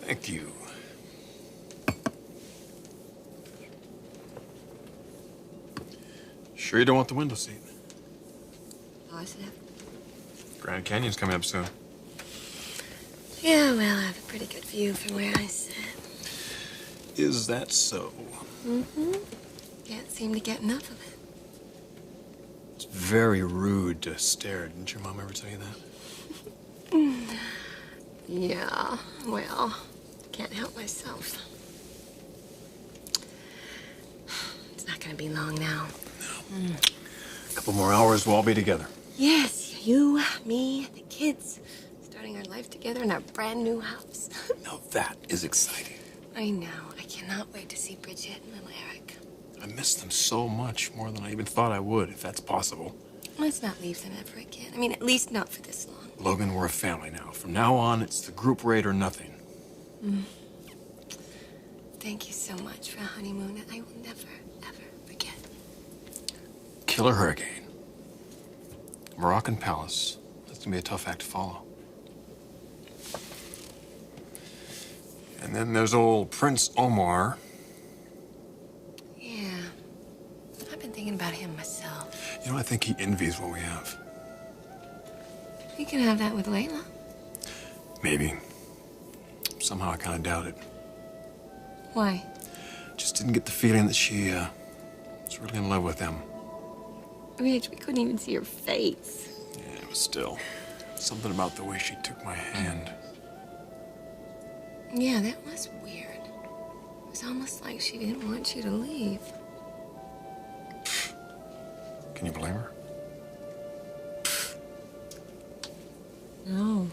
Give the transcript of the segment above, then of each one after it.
Thank you. Sure you don't want the window seat? Positive? Grand Canyon's coming up soon. Yeah, well, I have a pretty good view from where I sit. Is that so? Mm-hmm. Can't seem to get enough of it. It's very rude to stare. Didn't your mom ever tell you that? Yeah, well, can't help myself. It's not gonna be long now. No. A couple more hours, we'll all be together. Yes, you, me, the kids, starting our life together in our brand new house. Now that is exciting. I know. I cannot wait to see Bridget and little Eric. I miss them so much, more than I even thought I would, if that's possible. Let's not leave them ever again. I mean, at least not for this long. Logan, we're a family now. From now on, it's the group rate or nothing. Thank you so much for a honeymoon that I will never, ever forget. Killer hurricane. Moroccan Palace. That's gonna be a tough act to follow. And then there's old Prince Omar. Yeah. I've been thinking about him myself. You know, I think he envies what we have. You can have that with Layla. Maybe. Somehow I kind of doubt it. Why? Just didn't get the feeling that she was really in love with him. Ridge, we couldn't even see her face. Yeah, it was still something about the way she took my hand. Yeah, that was weird. It was almost like she didn't want you to leave. Can you blame her? No.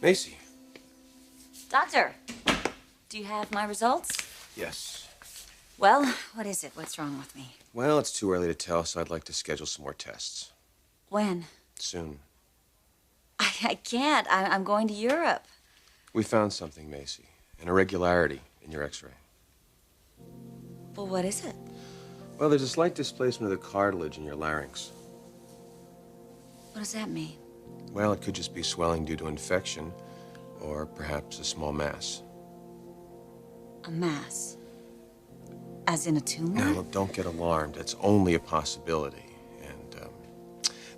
Macy. Doctor, do you have my results? Yes. Well, what is it? What's wrong with me? Well, it's too early to tell, so I'd like to schedule some more tests. When? Soon. I can't. I'm going to Europe. We found something, Macy. An irregularity in your x-ray. Well, what is it? Well, there's a slight displacement of the cartilage in your larynx. What does that mean? Well, it could just be swelling due to infection, or perhaps a small mass. A mass? As in a tumor? Now, look, don't get alarmed. It's only a possibility. And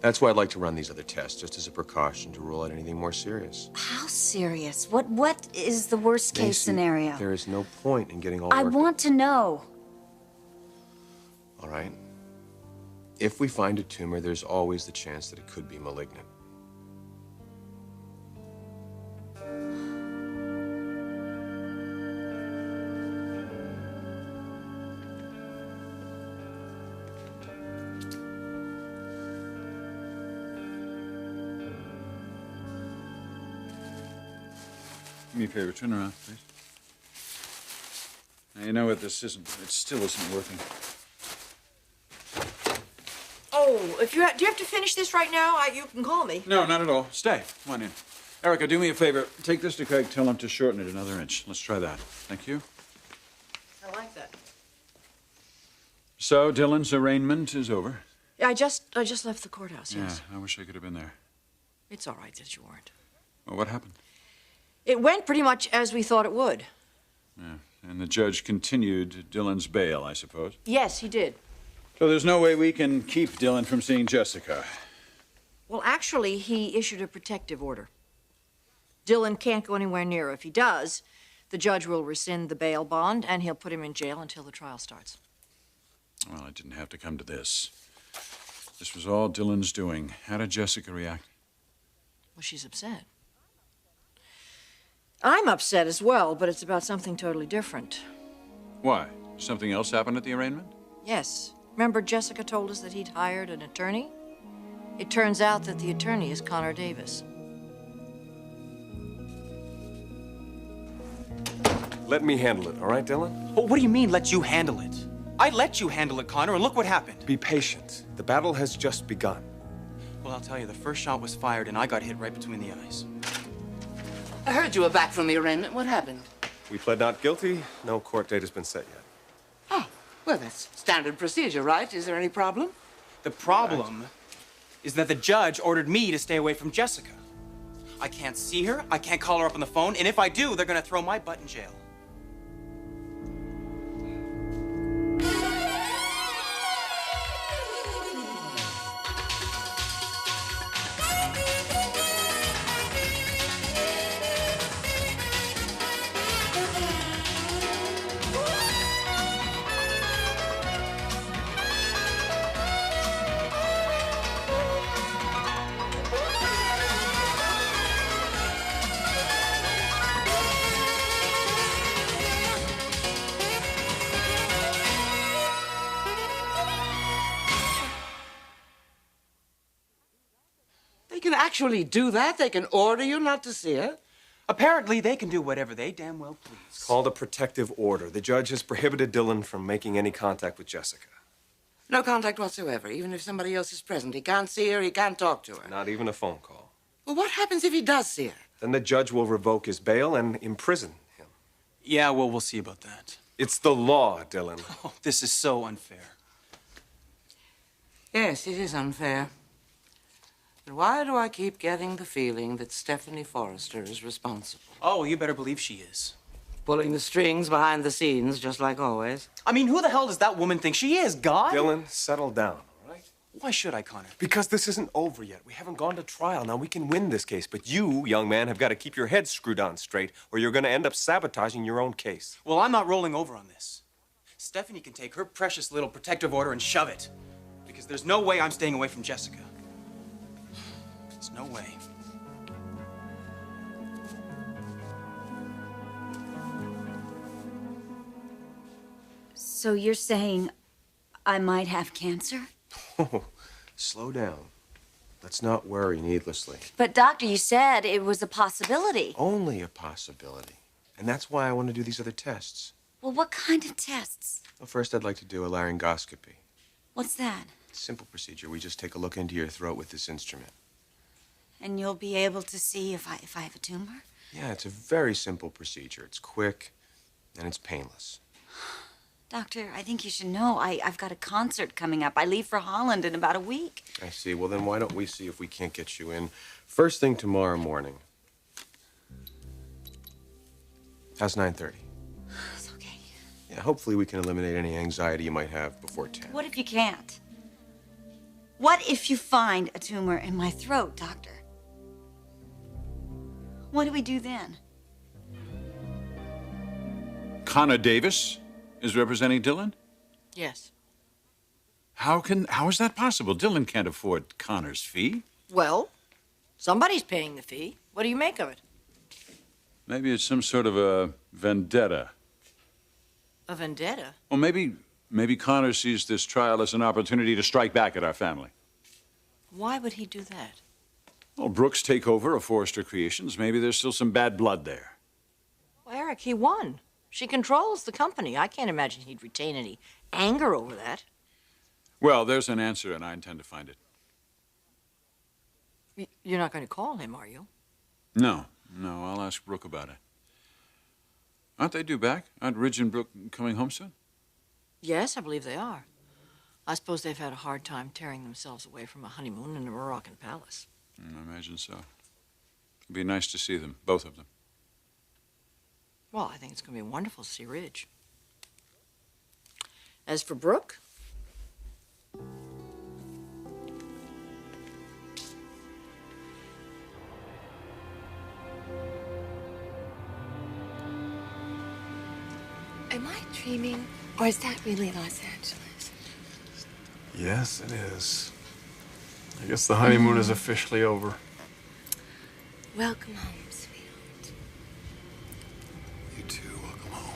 that's why I'd like to run these other tests, just as a precaution to rule out anything more serious. How serious? What is the worst case Macy, scenario? there is no point in getting all I worked want to know. All right? If we find a tumor, there's always the chance that it could be malignant. Do me a favor, turn around, please. Now, you know what this isn't. It still isn't working. Oh, do you have to finish this right now? You can call me. No, not at all. Stay. Come on in. Erica, do me a favor. Take this to Craig. Tell him to shorten it another inch. Let's try that. Thank you. I like that. So, Dylan's arraignment is over. Yeah, I just left the courthouse, yes. Yeah, I wish I could have been there. It's all right that you weren't. Well, what happened? It went pretty much as we thought it would. Yeah, and the judge continued Dylan's bail, I suppose. Yes, he did. So there's no way we can keep Dylan from seeing Jessica. Well, actually, he issued a protective order. Dylan can't go anywhere near her. If he does, the judge will rescind the bail bond, and he'll put him in jail until the trial starts. Well, it didn't have to come to this. This was all Dylan's doing. How did Jessica react? Well, she's upset. I'm upset as well, but it's about something totally different. Why? Something else happened at the arraignment? Yes. Remember Jessica told us that he'd hired an attorney? It turns out that the attorney is Connor Davis. Let me handle it, all right, Dylan? Oh, what do you mean, let you handle it? I let you handle it, Connor, and look what happened. Be patient. The battle has just begun. Well, I'll tell you, the first shot was fired, and I got hit right between the eyes. I heard you were back from the arraignment. What happened? We pled not guilty. No court date has been set yet. Oh, well, that's standard procedure, right? Is there any problem? The problem is that the judge ordered me to stay away from Jessica. I can't see her, I can't call her up on the phone, and if I do, they're gonna throw my butt in jail. They can actually do that? They can order you not to see her? Apparently, they can do whatever they damn well please. It's called a protective order. The judge has prohibited Dylan from making any contact with Jessica. No contact whatsoever, even if somebody else is present. He can't see her, he can't talk to her. Not even a phone call. Well, what happens if he does see her? Then the judge will revoke his bail and imprison him. Yeah, well, we'll see about that. It's the law, Dylan. Oh, this is so unfair. Yes, it is unfair. But why do I keep getting the feeling that Stephanie Forrester is responsible? Oh, well, you better believe she is. Pulling the strings behind the scenes, just like always. I mean, who the hell does that woman think she is, God? Dylan, settle down, all right? Why should I, Connor? Because this isn't over yet. We haven't gone to trial. Now, we can win this case, but you, young man, have got to keep your head screwed on straight, or you're going to end up sabotaging your own case. Well, I'm not rolling over on this. Stephanie can take her precious little protective order and shove it. Because there's no way I'm staying away from Jessica. There's no way. So you're saying I might have cancer? Oh, slow down. Let's not worry needlessly. But doctor, you said it was a possibility. Only a possibility. And that's why I want to do these other tests. Well, what kind of tests? Well, first, I'd like to do a laryngoscopy. What's that? Simple procedure. We just take a look into your throat with this instrument. And you'll be able to see if I have a tumor? Yeah, it's a very simple procedure. It's quick, and it's painless. Doctor, I think you should know I've got a concert coming up. I leave for Holland in about a week. I see. Well, then why don't we see if we can't get you in first thing tomorrow morning. How's 9:30? It's okay. Yeah, hopefully we can eliminate any anxiety you might have before 10. What if you can't? What if you find a tumor in my throat, doctor? What do we do then? Connor Davis is representing Dylan? Yes. How is that possible? Dylan can't afford Connor's fee. Well, somebody's paying the fee. What do you make of it? Maybe it's some sort of a vendetta. A vendetta? Or maybe Connor sees this trial as an opportunity to strike back at our family. Why would he do that? Well, Brooks' takeover of Forrester Creations, maybe there's still some bad blood there. Well, Eric, he won. She controls the company. I can't imagine he'd retain any anger over that. Well, there's an answer, and I intend to find it. You're not going to call him, are you? No, I'll ask Brooke about it. Aren't they due back? Aren't Ridge and Brooke coming home soon? Yes, I believe they are. I suppose they've had a hard time tearing themselves away from a honeymoon in a Moroccan palace. I imagine so. It'd be nice to see them, both of them. Well, I think it's going to be wonderful to see Ridge. As for Brooke, Am I dreaming, or is that really Los Angeles? Yes, it is. I guess the honeymoon is officially over. Welcome home, sweetheart. You too. Welcome home.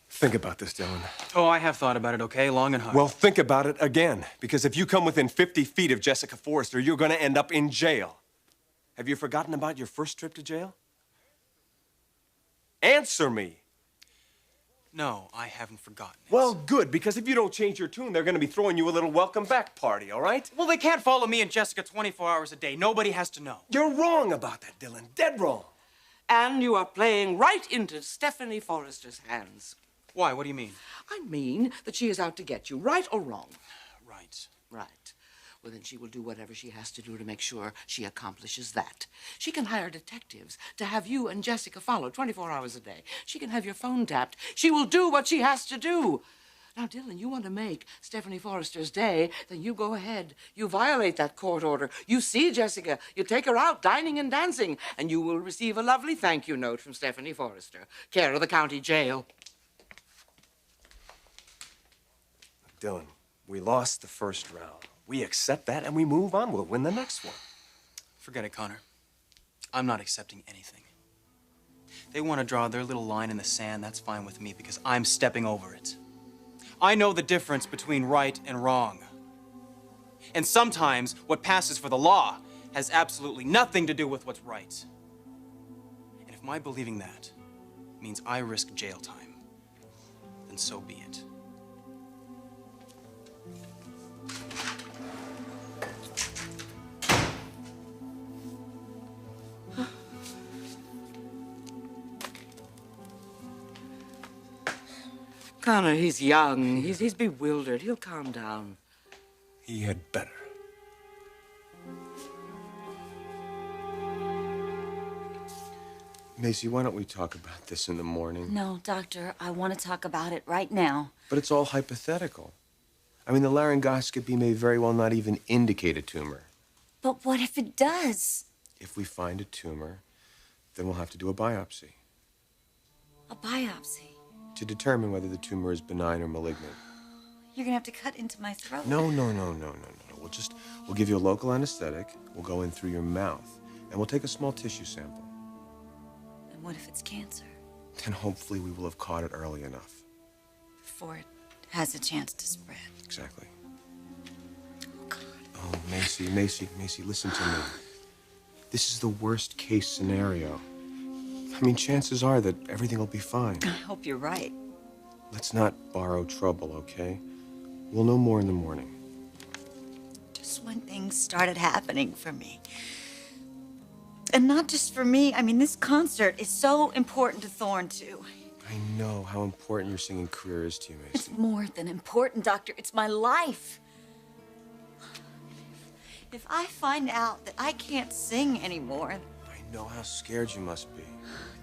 Think about this, Dylan. Oh, I have thought about it, okay? Long and hard. Well, think about it again. Because if you come within 50 feet of Jessica Forrester, you're going to end up in jail. Have you forgotten about your first trip to jail? Answer me. No, I haven't forgotten it. Well, good, because if you don't change your tune, they're going to be throwing you a little welcome back party, all right? Well, they can't follow me and Jessica 24 hours a day. Nobody has to know. You're wrong about that, Dylan. Dead wrong. And you are playing right into Stephanie Forrester's hands. Why? What do you mean? I mean that she is out to get you, right or wrong? Right. Right. Well, then she will do whatever she has to do to make sure she accomplishes that. She can hire detectives to have you and Jessica followed 24 hours a day. She can have your phone tapped. She will do what she has to do. Now, Dylan, you want to make Stephanie Forrester's day, then you go ahead. You violate that court order. You see Jessica. You take her out dining and dancing, and you will receive a lovely thank you note from Stephanie Forrester, care of the county jail. Dylan, we lost the first round. We accept that and we move on. We'll win the next one. Forget it, Connor. I'm not accepting anything. They want to draw their little line in the sand. That's fine with me because I'm stepping over it. I know the difference between right and wrong. And sometimes what passes for the law has absolutely nothing to do with what's right. And if my believing that means I risk jail time, then so be it. Connor, he's young. He's bewildered. He'll calm down. He had better. Macy, why don't we talk about this in the morning? No, Doctor, I want to talk about it right now. But it's all hypothetical. I mean, the laryngoscopy may very well not even indicate a tumor. But what if it does? If we find a tumor, then we'll have to do a biopsy A biopsy? to determine whether the tumor is benign or malignant. You're gonna have to cut into my throat. No. We'll give you a local anesthetic. We'll go in through your mouth, and we'll take a small tissue sample. And what if it's cancer? Then hopefully we will have caught it early enough. Before it has a chance to spread. Exactly. Oh, God. Oh, Macy, listen to me. This is the worst case scenario. I mean, chances are that everything will be fine. I hope you're right. Let's not borrow trouble, okay? We'll know more in the morning. Just when things started happening for me. And not just for me. I mean, this concert is so important to Thorne, too. I know how important your singing career is to you, Macy. It's more than important, Doctor. It's my life. If I find out that I can't sing anymore... I know how scared you must be.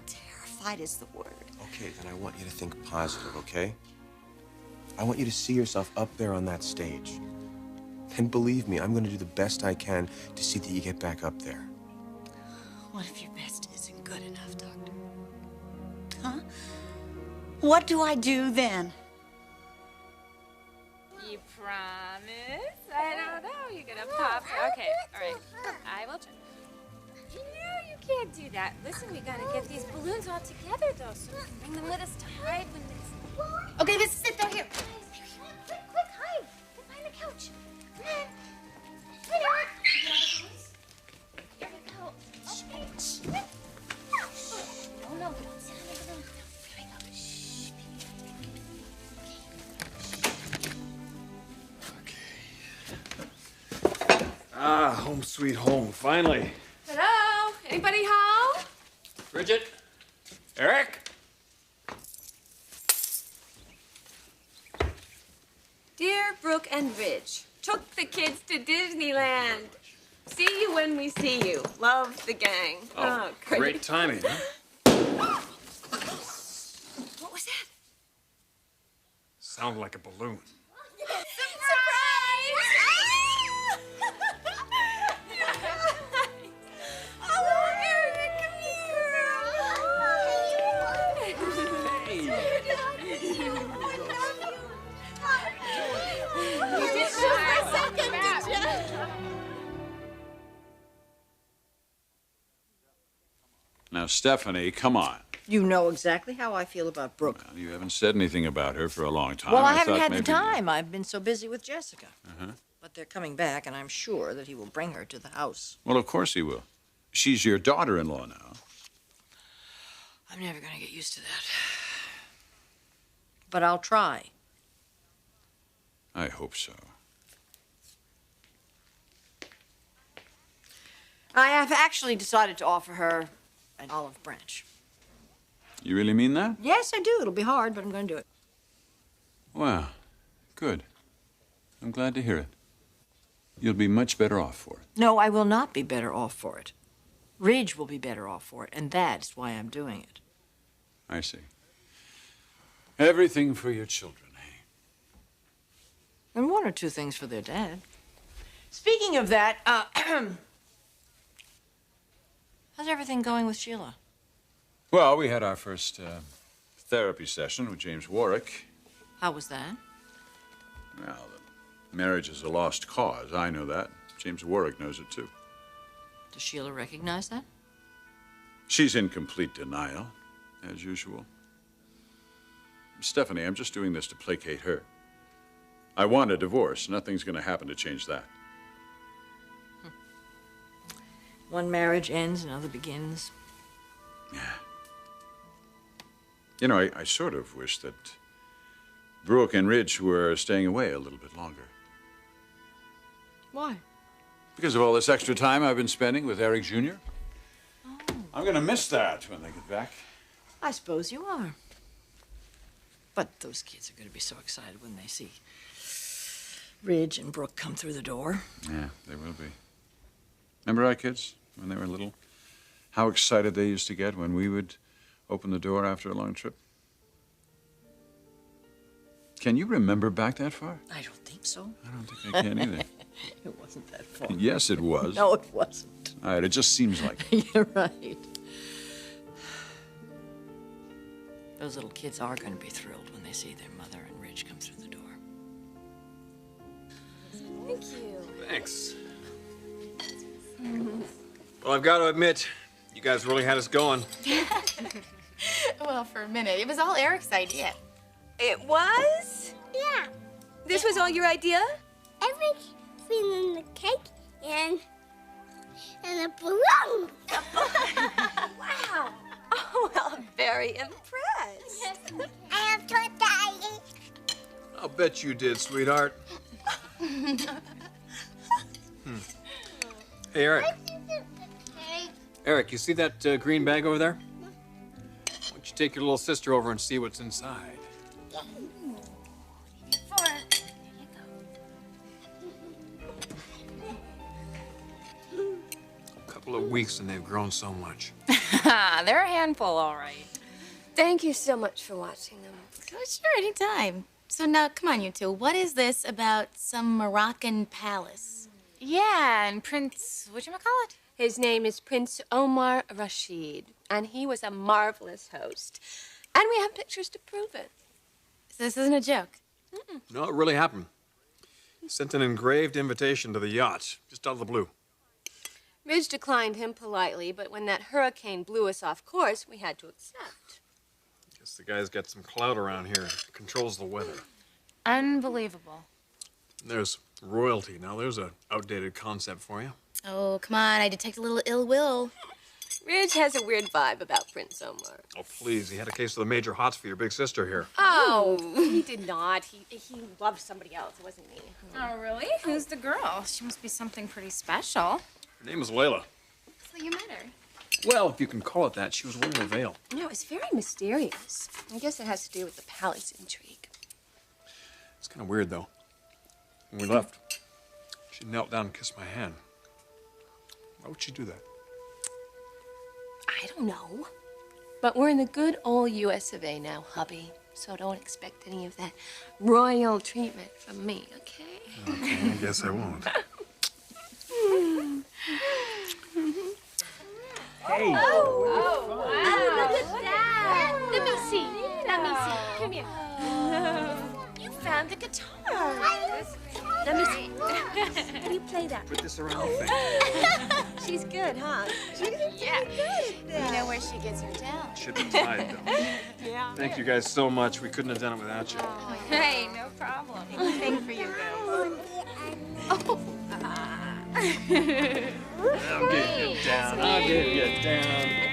Terrified is the word. Okay, then I want you to think positive, okay? I want you to see yourself up there on that stage. And believe me, I'm going to do the best I can to see that you get back up there. What if your best isn't good enough, Doctor? Huh? What do I do then? You promise? I don't know. You're gonna pop. Okay, all right. I will try. No, you can't do that. Listen, we gotta get these balloons all together, though, so we can bring them with us to hide when this... Okay, this is it, though. Here. Quick, hide. Get behind the couch. Come on. Come on, Eric. Here we go. Okay. No, we don't sit on the balloon. Here we go. Shh. Ah, home sweet home, finally. Hello? Anybody home? Bridget? Eric? Dear Brooke and Ridge, took the kids to Disneyland. See you when we see you. Love the gang. Oh, great timing, huh? What was that? Sounded like a balloon. Now, Stephanie, come on. You know exactly how I feel about Brooke. Well, you haven't said anything about her for a long time. Well, I haven't thought had the maybe- time. I've been so busy with Jessica. Uh-huh. But they're coming back, and I'm sure that he will bring her to the house. Well, of course he will. She's your daughter-in-law now. I'm never going to get used to that. But I'll try. I hope so. I have actually decided to offer her an olive branch. You really mean that? Yes, I do. It'll be hard, but I'm going to do it. Wow. Good. I'm glad to hear it. You'll be much better off for it. No, I will not be better off for it. Ridge will be better off for it, and that's why I'm doing it. I see. Everything for your children, eh? And one or two things for their dad. Speaking of that, how's everything going with Sheila? Well, we had our first therapy session with James Warwick. How was that? Well, the marriage is a lost cause. I know that. James Warwick knows it, too. Does Sheila recognize that? She's in complete denial, as usual. Stephanie, I'm just doing this to placate her. I want a divorce. Nothing's going to happen to change that. One marriage ends, another begins. Yeah. You know, I sort of wish that Brooke and Ridge were staying away a little bit longer. Why? Because of all this extra time I've been spending with Eric Jr. Oh. I'm going to miss that when they get back. I suppose you are. But those kids are going to be so excited when they see Ridge and Brooke come through the door. Yeah, they will be. Remember our kids when they were little? How excited they used to get when we would open the door after a long trip? Can you remember back that far? I don't think so. I don't think I can either. It wasn't that far. Yes, it was. No, it wasn't. All right, it just seems like it. You're right. Those little kids are going to be thrilled when they see their mother and Ridge come through the door. Thank you. Thanks. Well, I've got to admit, you guys really had us going. Well, for a minute. It was all Eric's idea. It was? Yeah. This was all your idea? Everything in the cake and a balloon. Wow. Oh, well, I'm very impressed. I have to Daddy. I'll bet you did, sweetheart. Hey, Eric. Eric, you see that green bag over there? Why don't you take your little sister over and see what's inside? A couple of weeks and they've grown so much. They're a handful, all right. Thank you so much for watching them. Oh, sure, anytime. So now, come on, you two. What is this about some Moroccan palace? Yeah, and Prince, whatchamacallit? His name is Prince Omar Rashid, and he was a marvelous host. And we have pictures to prove it. So this isn't a joke? No, it really happened. Sent an engraved invitation to the yacht, just out of the blue. Ridge declined him politely, but when that hurricane blew us off course, we had to accept. Guess the guy's got some clout around here. Controls the weather. Unbelievable. There's royalty. Now, there's an outdated concept for you. Oh, come on. I detect a little ill will. Ridge has a weird vibe about Prince Omar. Oh, please. He had a case of the major hots for your big sister here. Oh, he did not. He loved somebody else. It wasn't me. Oh, really? Who's the girl? She must be something pretty special. Her name is Layla. So you met her? Well, if you can call it that, she was wearing a veil. No, it's very mysterious. I guess it has to do with the palace intrigue. It's kind of weird, though. When we left, she knelt down and kissed my hand. Why would she do that? I don't know. But we're in the good old US of A now, hubby. So don't expect any of that royal treatment from me, okay? Okay, I guess I won't. Hey. Look at that. Let me see. Let me see. Come here. You found the guitar. Let me see. How do you play that? Put this around the thing. She's good, huh? Yeah. You know where she gets her talent. Should be tied, though. Yeah. Thank you guys so much. We couldn't have done it without you. Oh, hey, no problem. Anything for you guys. Oh. I'll give you down. I'll give you down.